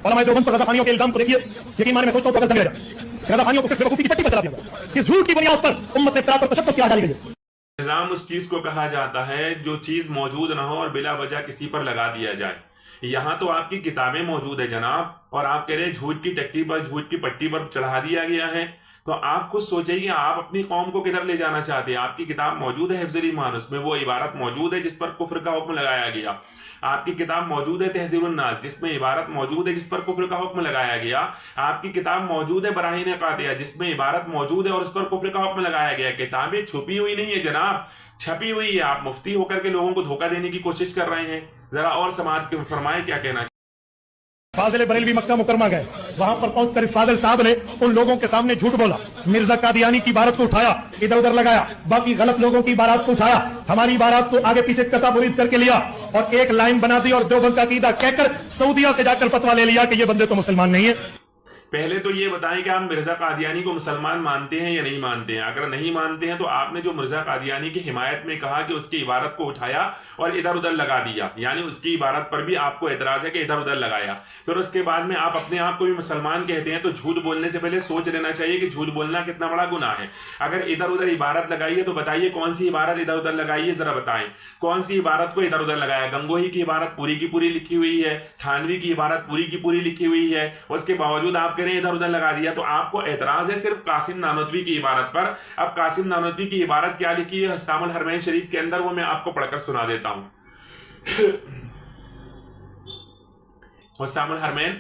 उलमा देवबंद पर रज़ाखानियों के इल्जाम को देखिए, यकीन माने मैं सोचता हूँ पागल समझ रज़ाखानियों को किस बेवकूफी की पट्टी पर चला दिया, किस झूठ की बुनियाद पर उम्मत ने इफ्तिरा पर तशद्दुद की आड़ डाली गई है। इल्जाम उस चीज को कहा जाता है जो चीज मौजूद ना हो और बिला वजह किसी पर लगा दिया जाए। यहाँ तो आपकी किताबें मौजूद है जनाब, और आप कह रहे हैं झूठ की टट्टी पर, झूठ की पट्टी पर चढ़ा दिया गया है। तो आप खुद सोचिए आप अपनी कौम को किधर ले जाना चाहते हैं। आपकी किताब मौजूद है हिफ्ज़ुल ईमान, उसमें वो इबारत मौजूद है जिस पर कुफ्र का हुक्म लगाया गया। आपकी किताब मौजूद है तहज़ीरुन नास, जिसमें इबारत मौजूद है जिस पर कुफ्र का हुक्म लगाया गया। आपकी किताब मौजूद है बराहीन कातिया, जिसमें इबारत मौजूद है और उस पर कुफ्र का हुक्म लगाया गया। किताबें छुपी हुई नहीं है जनाब, छपी हुई है। आप मुफ्ती होकर के लोगों को धोखा देने की कोशिश कर रहे हैं। जरा और समाज के फरमाए क्या कहना। फाजिल बरेलवी मक्का मुकरमा गए, वहां पर पहुंचकर इस फाजिल साहब ने उन लोगों के सामने झूठ बोला, मिर्जा कादियानी की इबारत को उठाया, इधर उधर लगाया, बाकी गलत लोगों की इबारत को उठाया, हमारी इबारत को आगे पीछे कता बुरीद करके लिया और एक लाइन बना दी और देवबंद का अकीदा कहकर सऊदिया से जाकर फतवा ले लिया कि ये बंदे तो मुसलमान नहीं है। पहले तो ये बताएं कि आप मिर्जा कादियानी को मुसलमान मानते हैं या नहीं मानते हैं। अगर नहीं मानते हैं तो आपने जो मिर्जा कादियानी की हिमायत में कहा कि उसकी इबारत को उठाया और इधर उधर लगा दिया, यानी उसकी इबारत पर भी आपको एतराज है कि इधर उधर लगाया, फिर उसके बाद में आप अपने आप को भी मुसलमान कहते हैं। तो झूठ बोलने से पहले सोच लेना चाहिए कि झूठ बोलना कितना बड़ा गुनाह है। अगर इधर उधर इबारत लगाई है तो बताइए कौन सी इबारत इधर उधर लगाई है, जरा बताएं कौन सी इबारत को इधर उधर लगाया। गंगोही की इबारत पूरी की पूरी लिखी हुई है, थानवी की इबारत पूरी की पूरी लिखी हुई है, उसके बावजूद आप कह रहे हैं इधर उधर लगा दिया। तो आपको एतराज है सिर्फ कासिम नानोतवी की इबारत पर। अब कासिम नानोतवी की इबारत क्या लिखी है हस्सामुल हरमैन शरीफ के अंदर, वो मैं आपको पढ़कर सुना देता हूं। हस्सामुल हरमैन,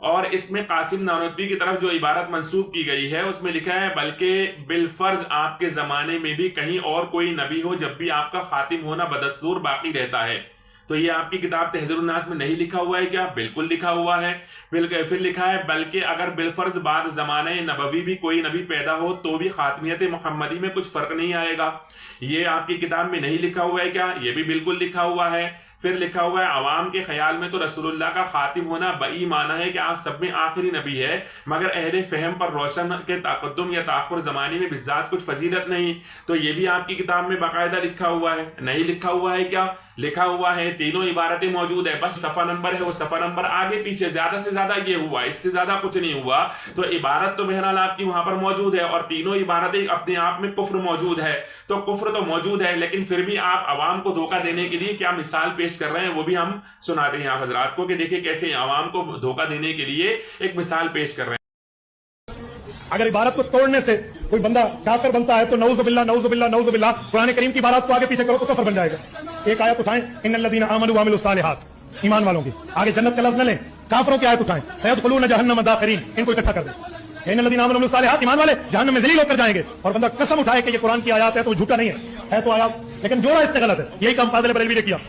और इसमें कासिम नानोतवी की तरफ जो इबारत मंसूब की गई है उसमें लिखा है, बल्कि बिलफर्ज आपके जमाने में भी कहीं और कोई नबी हो जब भी आपका खातिम होना बदस्तूर बाकी रहता है। तो ये आपकी किताब तहज़ीरुन नास में नहीं लिखा हुआ है क्या? बिल्कुल लिखा हुआ है। फिर लिखा है, बल्कि अगर बिलफर्ज बाद ज़माने नबवी भी कोई नबी पैदा हो तो भी खातमियत मोहम्मदी में कुछ फ़र्क नहीं आएगा। ये आपकी किताब में नहीं लिखा हुआ है क्या? ये भी बिल्कुल लिखा हुआ है। फिर लिखा हुआ है, अवाम के ख्याल में तो रसूलुल्लाह का खातिम होना बई माना है कि आप सब में आखिरी नबी है, मगर अहले फहम पर रोशन के तक़द्दुम या ताख़ुर ज़माने में बिज़ात कुछ फजीलत नहीं। तो ये भी आपकी किताब में बाकायदा लिखा हुआ है। नहीं लिखा हुआ है क्या? लिखा हुआ है। तीनों इबारतें मौजूद है, बस सफ़ा नंबर है वो सफ़ा नंबर आगे पीछे, ज़्यादा से ज़्यादा ये हुआ, इससे ज़्यादा कुछ नहीं हुआ। तो इबारत तो बहरहाल आपकी वहां पर मौजूद है और तीनों इबारतें अपने आप में कुफ्र मौजूद है। तो कुफ्र तो मौजूद है, लेकिन फिर भी आप अवाम को धोखा देने के लिए क्या मिसाल पेश कर रहे हैं वो भी हम सुनाते हैं आप हजरात को कि देखिए कैसे अवाम को धोखा देने के लिए एक मिसाल पेश कर रहे हैं। अगर इबारत को तोड़ने से कोई बंदा काफिर बनता है तो नऊजुबिल्लाह नऊजुबिल्लाह नऊजुबिल्लाह, कुरान करीम की इबारत को आगे पीछे करो तो कफर बन जाएगा। एक आयत उठाएं, इन्नल्लज़ीना आमनू व अमिलुस सालिहात, ईमान वालों की, आगे जन्नत का लफ्ज न लें, काफिरों की आयत उठाएं, सयदखुलून जहन्नम दाखिरीन, इनको इकट्ठा कर दें। इन्नल्लज़ीना आमनू व अमिलुस सालिहात, ईमान वाले जहन्नम में ज़लील होकर जाएंगे। और बंदा कसम उठाए कि ये कुरान की आयत है तो झूठा नहीं है तो आयत, लेकिन जोड़ा इससे गलत है। यही काम फाजिल बरेलवी ने किया।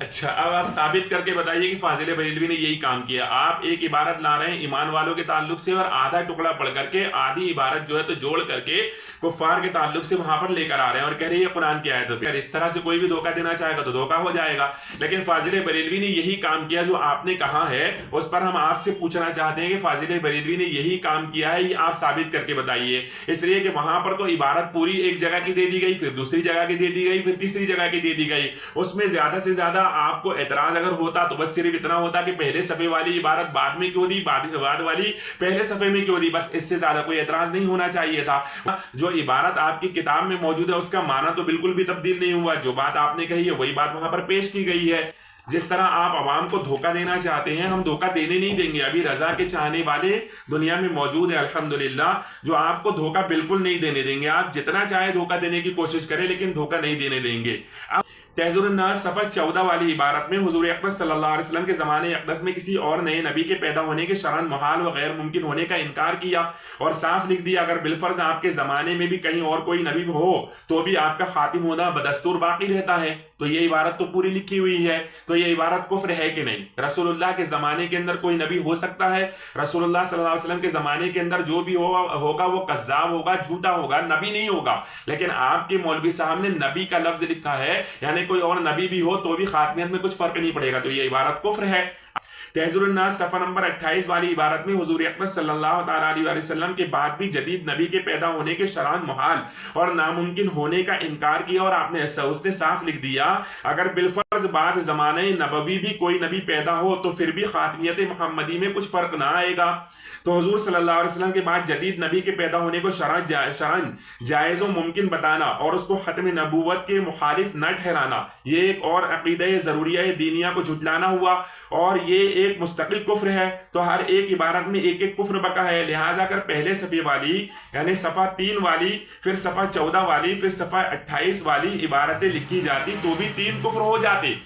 अच्छा, अब आप साबित करके बताइए कि फाजिल बरेलवी ने यही काम किया। आप एक इबारत ला रहे हैं ईमान वालों के ताल्लुक से और आधा टुकड़ा पढ़ करके आधी इबारत जो है तो जोड़ करके कुफ्फार के ताल्लुक से वहां पर लेकर आ रहे हैं और कह रहे हैं कुरान की आयत है। इस तरह से कोई भी धोखा देना चाहेगा तो धोखा हो जाएगा। लेकिन फाजिल बरेलवी ने यही काम किया जो आपने कहा है, उस पर हम आपसे पूछना चाहते हैं कि फाजिल बरेलवी ने यही काम किया है, ये आप साबित करके बताइए। इसलिए कि वहां पर तो इबारत पूरी एक जगह की दे दी गई, फिर दूसरी जगह की दे दी गई, फिर तीसरी जगह की दे दी गई। उसमें ज्यादा से ज्यादा आपको एतराज अगर होता तो बस सिर्फ इतना होता कि पहले सफे वाली इबारत बाद में क्यों दी, बाद वाली पहले सफे में क्यों दी, बस इससे ज्यादा कोई एतराज नहीं होना चाहिए था। जो इबारत आपकी किताब में मौजूद है उसका माना तो बिल्कुल भी तब्दील नहीं हुआ। जो बात आपने कही है वही बात वहां पर पेश की गई है। जिस तरह आप आवाम को धोखा देना चाहते हैं, हम धोखा देने नहीं देंगे। अभी रजा के चाहने वाले दुनिया में मौजूद है अल्हम्दुलिल्लाह, जो आपको धोखा बिल्कुल नहीं देने देंगे। आप जितना चाहे धोखा देने की कोशिश करें लेकिन धोखा नहीं देने देंगे। अब तहज़ीरुन नास सफ़ा 14 वाली इबारत में हुज़ूर अक़दस सल्लल्लाहु अलैहि वसल्लम के ज़माने अक़दस में किसी और नए नबी के पैदा होने के शरअन मुहाल व गैर मुमकिन होने का इनकार किया और साफ लिख दिया, अगर बिलफर्ज आपके ज़माने में भी कहीं और कोई नबी हो तो भी आपका खातिम होना बदस्तूर बाकी रहता है। तो ये इबारत तो पूरी लिखी हुई है, तो ये इबारत कुफ्र है कि नहीं? रसूलुल्लाह के ज़माने के अंदर कोई नबी हो सकता है? रसूलुल्लाह सल्लल्लाहु अलैहि वसल्लम के ज़माने के अंदर जो भी होगा वो कज़्ज़ाब होगा, झूठा होगा, नबी नहीं होगा। लेकिन आपके मौलवी साहब ने नबी का लफ्ज लिखा है, यानी कोई और नबी भी हो तो भी खातमियत में कुछ फर्क नहीं पड़ेगा। तो ये इबारत कुफ्र है। तहज़ीरुन नास सफ़ा नंबर 28 वाली इबारत में हुज़ूर अकबर सल्लल्लाहु तआला अलैहि वसल्लम के बाद भी जदीद नबी के पैदा होने के शरअन मुहाल और नामुमकिन होने का इनकार किया, और आपने उसने साफ लिख दिया अगर बिलफर्ज बाद ज़माने नबवी भी कोई नबी पैदा हो तो फिर भी खातमियत मुहम्मदी में कुछ फर्क ना आएगा। तो हुजूर सल्लल्लाहु अलैहि वसल्लम के बाद जदीद नबी के पैदा होने को शरअन जायज़ व मुमकिन बताना और उसको खत्म नबूवत के मुखालिफ न ठहराना, ये एक और अक़ीदा ज़रूरिया दीनिया को झुटलाना हुआ, और ये एक मुस्तकिल कुफ्र है। तो हर एक इबारत में एक एक कुफ्र बका है। लिहाजा अगर पहले सफ़े वाली यानी सफ़ा 3 वाली, फिर सफ़ा 14 वाली, फिर सफ़ा 28 वाली इबारतें लिखी जाती तो भी 3 कुफ्र हो जाते।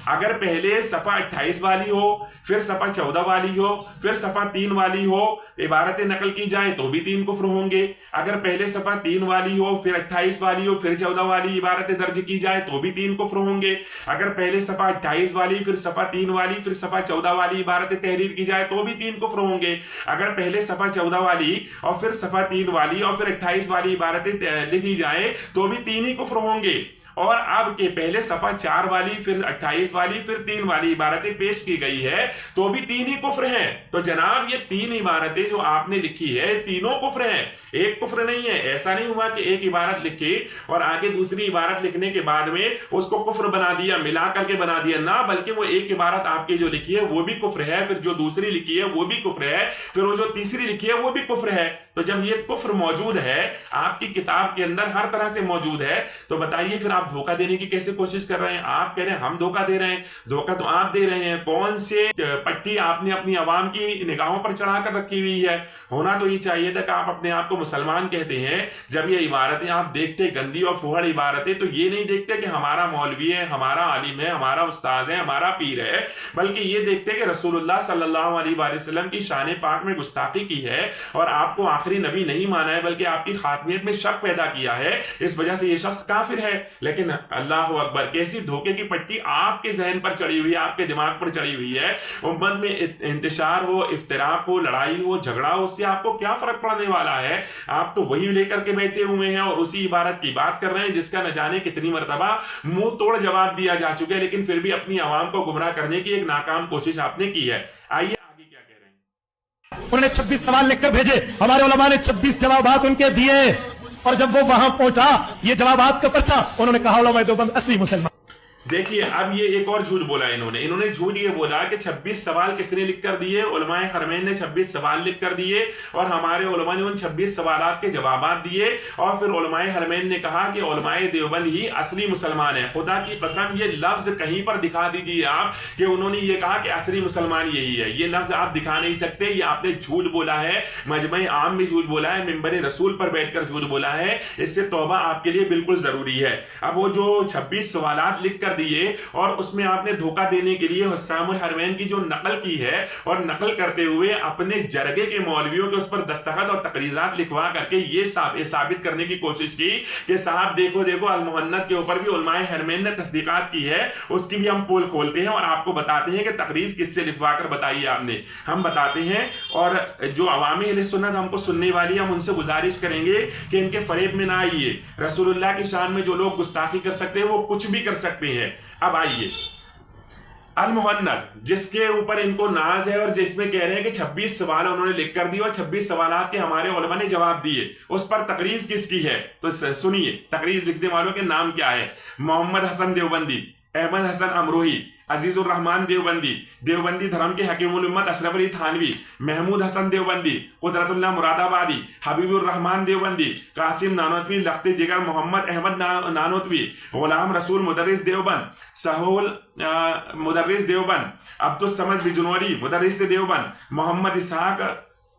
अगर पहले सफ़ा 28 वाली हो, फिर सफ़ा 14 वाली हो, फिर सफ़ा 3 वाली हो, इबारतें नकल की जाए तो भी 3 कुफ्र होंगे। अगर पहले सफ़ा 3 वाली हो, फिर 28 वाली हो, फिर 14 वाली इबारतें दर्ज की जाए तो भी 3 कुफ्र होंगे। अगर पहले सफ़ा 28 वाली, फिर सफ़ा 3 वाली, फिर सफ़ा 14 वाली इबारतें तहरीर की जाए तो भी 3 कुफ्र होंगे। अगर पहले सफ़ा 14 वाली और फिर सफ़ा 3 वाली और फिर 28 वाली इबारतें लिखी जाए तो भी 3 ही कुफ्र होंगे। और अब के पहले सफ़ा 4 वाली, फिर 28 वाली, फिर 3 वाली इबारतें पेश की गई है तो भी 3 ही कुफ्र हैं। तो जनाब ये 3 इबारतें जो आपने लिखी है तीनों कुफ्र हैं, एक कुफ्र नहीं है। ऐसा नहीं हुआ कि एक इबारत लिखी और आगे दूसरी इबारत लिखने के बाद में उसको कुफ्र बना दिया, मिला करके बना दिया, ना, बल्कि वो एक इबारत आपकी जो लिखी है वो भी कुफ्र है, फिर जो दूसरी लिखी है वो भी कुफ्र है, फिर वो जो तीसरी लिखी है वो भी कुफ्र है। तो जब ये कुफ्र मौजूद है आपकी किताब के अंदर, हर तरह से मौजूद है, तो बताइए फिर आप धोखा देने की कैसे कोशिश कर रहे हैं? आप कह रहे हैं हम धोखा दे रहे हैं, धोखा तो आप दे रहे हैं। कौन से पट्टी आपने अपनी आवाम की निगाहों पर चढ़ाकर रखी हुई है? होना तो ये चाहिए था कि आप अपने आप को मुसलमान कहते हैं, जब ये इबारतें आप देखते गंदी और फुहड़ इबारतें, तो ये नहीं देखते कि हमारा मौलवी है, हमारा आलिम है, हमारा उस्ताद है, हमारा पीर है, बल्कि ये देखते कि रसूलुल्लाह सल्लल्लाहु अलैहि वसल्लम की शान पाक में गुस्ताखी की है और आपको आखिरी नबी नहीं माना है, बल्कि आपकी खातमियत में शक पैदा किया है, इस वजह से ये शख्स काफिर है। लेकिन अल्लाह अकबर, कैसी धोखे की पट्टी आपके जहन पर चढ़ी हुई है, आपके दिमाग पर चढ़ी हुई है। उम्मत में इंतशार हो, इफ्तिराक हो, लड़ाई हो, झगड़ा हो, उससे आपको क्या फर्क पड़ने वाला है? आप तो वही लेकर के बैठे हुए हैं और उसी इबारत की बात कर रहे हैं जिसका न जाने कितनी मर्तबा मुंह तोड़ जवाब दिया जा चुका है, लेकिन फिर भी अपनी आवाम को गुमराह करने की एक नाकाम कोशिश आपने की है। आइए आगे क्या कह रहे हैं। उन्होंने 26 सवाल लिखकर भेजे, हमारे उलमा ने 26 जवाबात उनके दिए, और जब वो वहां पहुंचा ये जवाबात का पर्चा, उन्होंने कहा उलमा देवबंद असली मुसलमान। देखिए अब ये एक और झूठ बोला इन्होंने झूठ ये बोला कि 26 सवाल किसने लिख कर दिए? उलमाए हरमैन ने 26 सवाल लिख कर दिए और हमारे उलमा ने उन 26 सवालात के जवाबात दिए, और फिर उलमाए हरमैन ने कहा कि उलमाए देवबंद ही असली मुसलमान है। खुदा की कसम ये लफ्ज कहीं पर दिखा दीजिए आप कि उन्होंने ये कहा कि असली मुसलमान यही है। ये लफ्ज आप दिखा नहीं सकते, ये आपने झूठ बोला है, मजमे आम में झूठ बोला है, मिंबर रसूल पर बैठकर झूठ बोला है। इससे तौबा आपके लिए बिल्कुल जरूरी है। अब वो जो 26 सवालात लिख कर दिए और उसमें आपने धोखा देने के लिए हुस्सामुल हरमैन की जो नकल की है, और नकल करते हुए अपने जरगे के मौलवियों के उस पर दस्तखत और तकरीजात लिखवा करके ये साबित करने की कोशिश की कि साहब देखो देखो अल मुहन्नद के ऊपर भी उलमाए हरमैन ने तस्दीकात की है, उसकी भी हम पोल खोलते हैं और आपको बताते हैं कि तकरीज किससे लिखवा कर बताई आपने, हम बताते हैं। और जो अवामी अहले सुन्नत हमको सुनने वाली, हम उनसे गुजारिश करेंगे कि इनके फरेब में ना आइए। रसूलुल्लाह की शान में जो लोग गुस्ताखी कर सकते हैं वो कुछ भी कर सकते हैं। अब आइए अल मुहन्नद जिसके ऊपर इनको नाज है और जिसमें कह रहे हैं कि 26 सवाल उन्होंने लिख कर दिए और 26 सवालात के हमारे उलमा ने जवाब दिए, उस पर तकरीज किसकी है? तो सुनिए तकरीज लिखने वालों के नाम क्या है। मोहम्मद हसन देवबंदी, अहमद हसन अमरोही, अजीजुर रहमान देवबंदी, देवबंदी धर्म के हकीमुल उम्मत अशरफ अली थानवी, महमूद हसन देवबंदी, कुदरतुल्लाह मुरादाबादी, हबीबुर रहमान देवबंदी, कासिम नानोतवी, लख्ते जिगर मोहम्मद अहमद नानोतवी, गुलाम रसूल मुदर्रिस देवबंद, सहूल मुदर्रिस देवबंद, अब्दुल समद बिजनौरी मुदर्रिस देवबंद, मोहम्मद इसहाक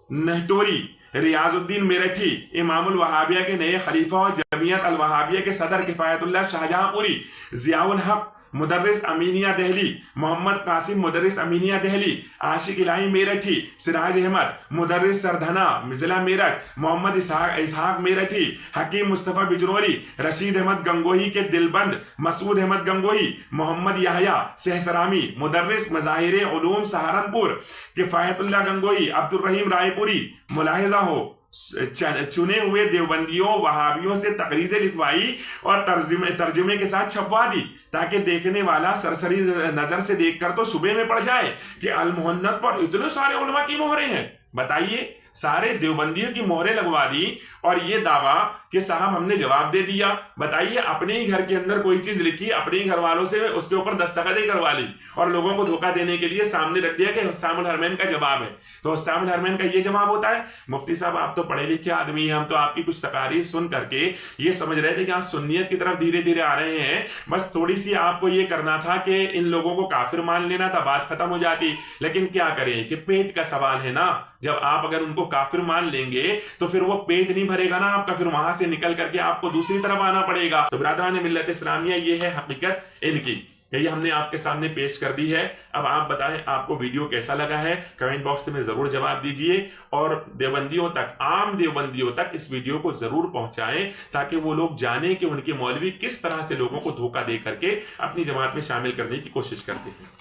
नहटोरी, रियाजुद्दीन मेरठी, इमामुल वहाबिया के नए खलीफा और जमीयत अल वहाबिया के सदर किफायतुल्लाह शाहजहांपुरी, जियाउल हक मुदर्रिस अमीनिया दहली, मोहम्मद कासिम मुदर्रिस अमीनिया दहली, आशिक इलाही मेरठी, सिराज अहमद मुदर्रिस सरधना जिला मेरठ, मोहम्मद इसहाक मेरठी, हकीम मुस्तफ़ा बिजनौरी, रशीद अहमद गंगोही के दिलबंद, मसूद अहमद गंगोही, मोहम्मद याहया सहसरामी मुदर्रिस मज़ाहिर उलूम सहारनपुर, किफायतुल्लाह गंगोही, अब्दुल रहीम रायपुरी। मुलाहिजा हो चुने हुए देवबंदियों वहाबियों से तकरीजें लिखवाई और तर्जुमे के साथ छपवा दी, ताकि देखने वाला सरसरी नजर से देखकर तो शुबे में पड़ जाए कि अल मुहन्नद पर इतने सारे उलमा की मोहरें हैं। बताइए, सारे देवबंदियों की मोहरें लगवा दी और ये दावा कि साहब हमने जवाब दे दिया। बताइए, अपने ही घर के अंदर कोई चीज लिखी, अपने ही घर वालों से उसके ऊपर दस्तखतें करवा ली और लोगों को धोखा देने के लिए सामने रख दिया कि हुस्सामुल हरमैन का जवाब है। तो हुस्सामुल हरमैन का ये जवाब होता है? मुफ्ती साहब, आप तो पढ़े लिखे आदमी हैं, हम तो आपकी कुछ तकारीर सुन करके ये समझ रहे थे कि आप सुन्नियत की तरफ धीरे धीरे आ रहे हैं, बस थोड़ी सी आपको ये करना था कि इन लोगों को काफिर मान लेना था, बात खत्म हो जाती। लेकिन क्या करें कि पेट का सवाल है ना, जब आप अगर उनको काफिर मान लेंगे तो फिर वो पेट नहीं भरेगा ना आपका, फिर वहां से निकल करके आपको दूसरी तरफ आना पड़ेगा। तो बिरादरान मिल्लत इस्लामिया, ये है हकीकत इनकी, यही हमने आपके सामने पेश कर दी है। अब आप बताएं आपको वीडियो कैसा लगा है, कमेंट बॉक्स में जरूर जवाब दीजिए और देवबंदियों तक, आम देवबंदियों तक इस वीडियो को जरूर पहुंचाएं, ताकि वो लोग जाने कि उनके मौलवी किस तरह से लोगों को धोखा दे करके अपनी जमात में शामिल करने की कोशिश करते हैं।